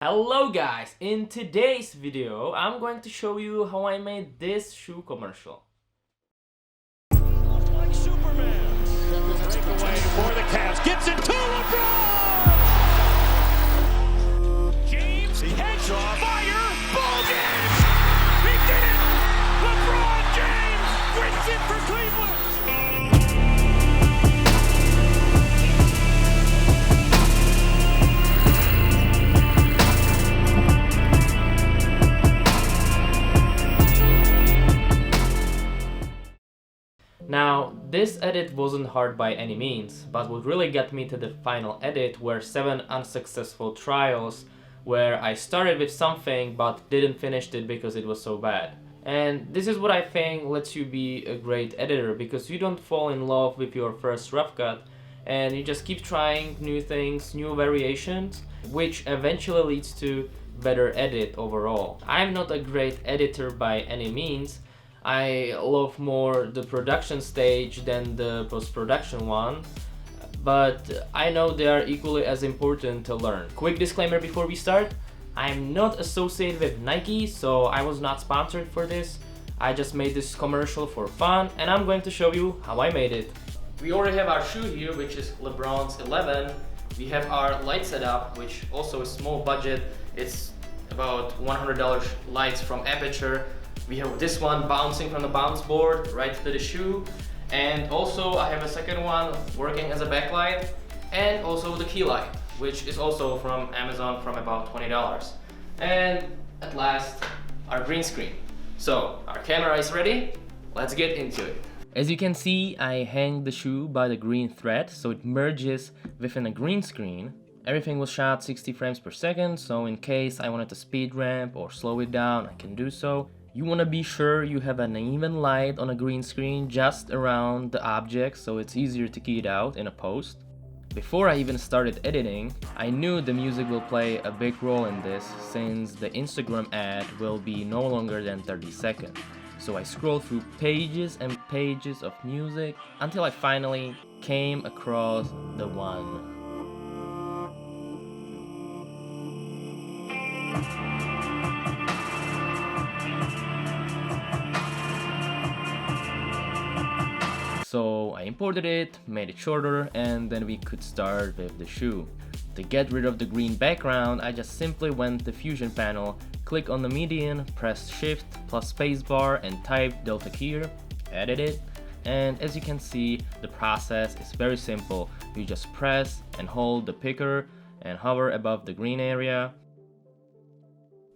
Hello guys, in today's video I'm going to show you how I made this shoe commercial. Like Superman. Breakaway for the Cavs. Gets it to LeBron. James, he heads off. Fire. Ball game. He did it. LeBron James wins it for Cleveland. Now, this edit wasn't hard by any means, but what really got me to the final edit were 7 unsuccessful trials where I started with something but didn't finish it because it was so bad. And this is what I think lets you be a great editor, because you don't fall in love with your first rough cut and you just keep trying new things, new variations, which eventually leads to better edit overall. I'm not a great editor by any means. I love more the production stage than the post-production one, but I know they are equally as important to learn. Quick disclaimer before we start: I'm not associated with Nike, so I was not sponsored for this. I just made this commercial for fun, and I'm going to show you how I made it. We already have our shoe here, which is LeBron's 11. We have our light setup, which also is small budget. It's about $100 lights from Aperture. We have this one bouncing from the bounce board right to the shoe, and also I have a second one working as a backlight, and also the key light, which is also from Amazon from about $20. And at last, our green screen. So our camera is ready, let's get into it. As you can see, I hang the shoe by the green thread so it merges within a green screen. Everything was shot 60 frames per second, so in case I wanted to speed ramp or slow it down, I can do so. You want to be sure you have an even light on a green screen just around the object so it's easier to key it out in a post. Before I even started editing, I knew the music will play a big role in this, since the Instagram ad will be no longer than 30 seconds. So I scrolled through pages and pages of music until I finally came across the one. So I imported it, made it shorter, and then we could start with the shoe. To get rid of the green background, I just simply went to Fusion panel, click on the median, press Shift plus spacebar and type Delta here, edit it, and as you can see, the process is very simple. You just press and hold the picker and hover above the green area.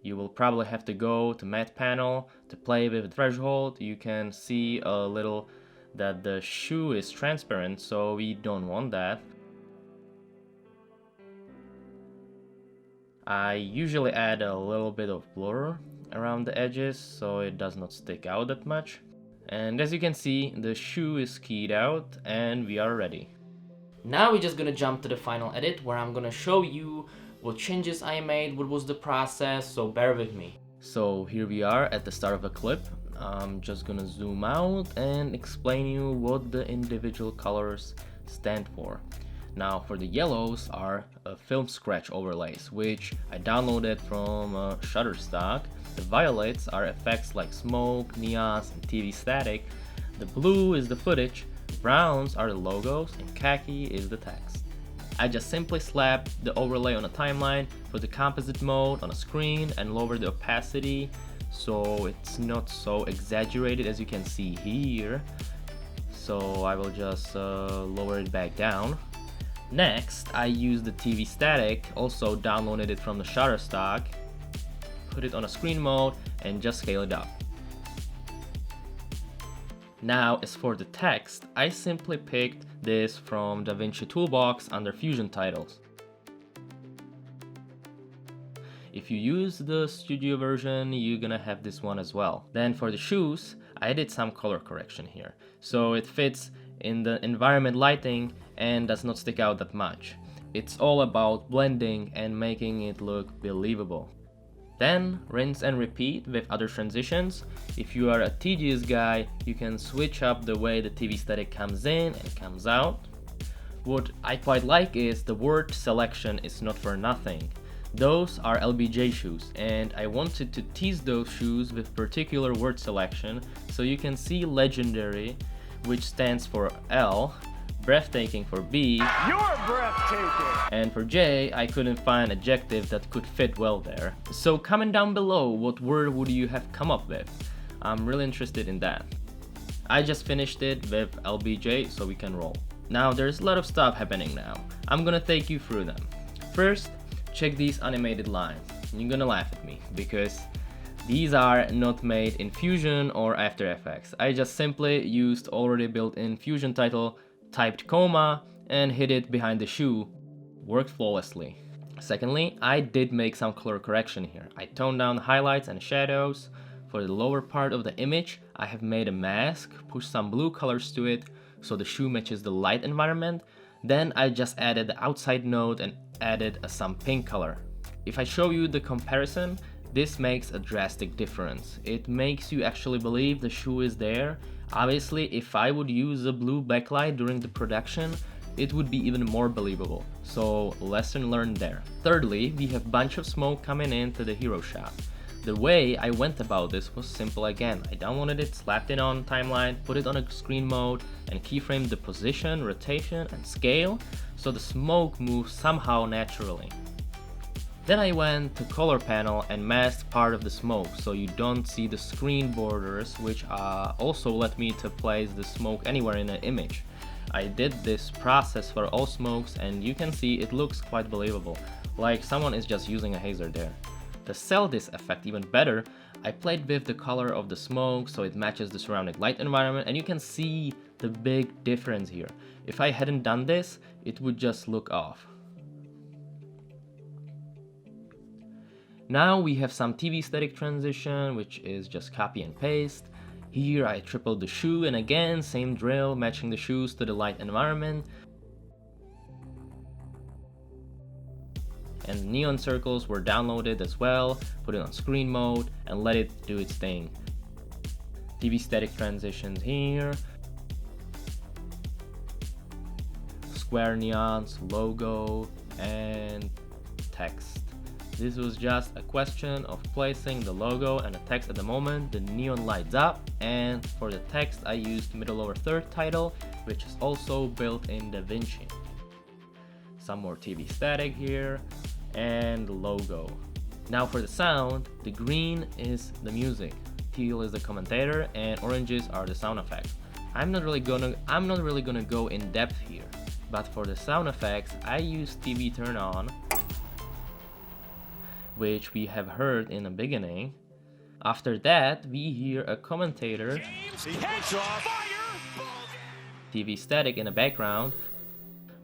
You will probably have to go to matte panel to play with the threshold. You can see a little that the shoe is transparent, so we don't want that. I usually add a little bit of blur around the edges so it does not stick out that much. And as you can see, the shoe is keyed out and we are ready. Now we're just gonna jump to the final edit where I'm gonna show you what changes I made, what was the process, so bear with me. So here we are at the start of the clip. I'm just gonna zoom out and explain you what the individual colors stand for. Now for the yellows are film scratch overlays, which I downloaded from Shutterstock. The violets are effects like smoke, neons, and TV static. The blue is the footage, browns are the logos, and khaki is the text. I just simply slapped the overlay on a timeline, put the composite mode on a screen, and lowered the opacity so it's not so exaggerated as you can see here. So I will just lower it back down. Next, I used the TV static, also downloaded it from the Shutterstock, put it on a screen mode, and just scale it up. Now, as for the text, I simply picked this from Davinci Toolbox under Fusion titles. If you use the studio version, you're gonna have this one as well. Then for the shoes, I did some color correction here, so it fits in the environment lighting and does not stick out that much. It's all about blending and making it look believable. Then rinse and repeat with other transitions. If you are a tedious guy, you can switch up the way the TV static comes in and comes out. What I quite like is the word selection is not for nothing. Those are LBJ shoes, and I wanted to tease those shoes with particular word selection, so you can see legendary, which stands for L, breathtaking for B, You're breathtaking. and for J, I couldn't find an adjective that could fit well there. So comment down below, what word would you have come up with? I'm really interested in that. I just finished it with LBJ, so we can roll. Now there's a lot of stuff happening now. I'm gonna take you through them. First, check these animated lines. You're gonna laugh at me because these are not made in Fusion or After Effects. I just simply used already built-in Fusion title, typed comma, and hid it behind the shoe. Worked flawlessly. Secondly, I did make some color correction here. I toned down highlights and shadows. For the lower part of the image, I have made a mask, pushed some blue colors to it so the shoe matches the light environment. Then I just added the outside node and added some pink color. If I show you the comparison, this makes a drastic difference. It makes you actually believe the shoe is there. Obviously, if I would use a blue backlight during the production, it would be even more believable. So lesson learned there. Thirdly, we have a bunch of smoke coming into the hero shot. The way I went about this was simple again. I downloaded it, slapped it on timeline, put it on a screen mode, and keyframed the position, rotation, and scale so the smoke moves somehow naturally. Then I went to color panel and masked part of the smoke so you don't see the screen borders, which also let me to place the smoke anywhere in the image. I did this process for all smokes and you can see it looks quite believable, like someone is just using a hazer there. To sell this effect even better, I played with the color of the smoke so it matches the surrounding light environment, and you can see the big difference here. If I hadn't done this, it would just look off. Now we have some TV static transition, which is just copy and paste. Here I tripled the shoe, and again, same drill, matching the shoes to the light environment. And neon circles were downloaded as well, put it on screen mode, and let it do its thing. TV static transitions here. Square neons, logo, and text. This was just a question of placing the logo and the text at the moment. The neon lights up, and for the text I used middle lower third title, which is also built in Davinci. Some more TV static here, and the logo. Now for the sound, the green is the music, teal is the commentator, and oranges are the sound effects. I'm not really gonna go in depth here, but for the sound effects I use TV turn on, which we have heard in the beginning. After that, we hear a commentator, TV static in the background.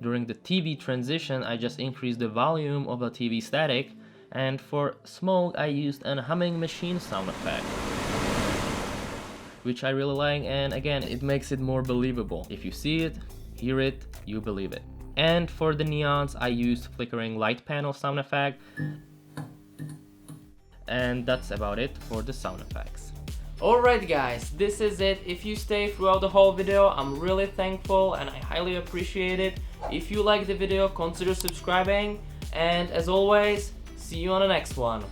During the TV transition, I just increased the volume of the TV static, and for smoke, I used a humming machine sound effect, which I really like, and again, it makes it more believable. If you see it, hear it, you believe it. And for the neons, I used flickering light panel sound effect, and that's about it for the sound effects. Alright guys, this is it. If you stay throughout the whole video, I'm really thankful and I highly appreciate it. If you like the video, consider subscribing, and as always, see you on the next one.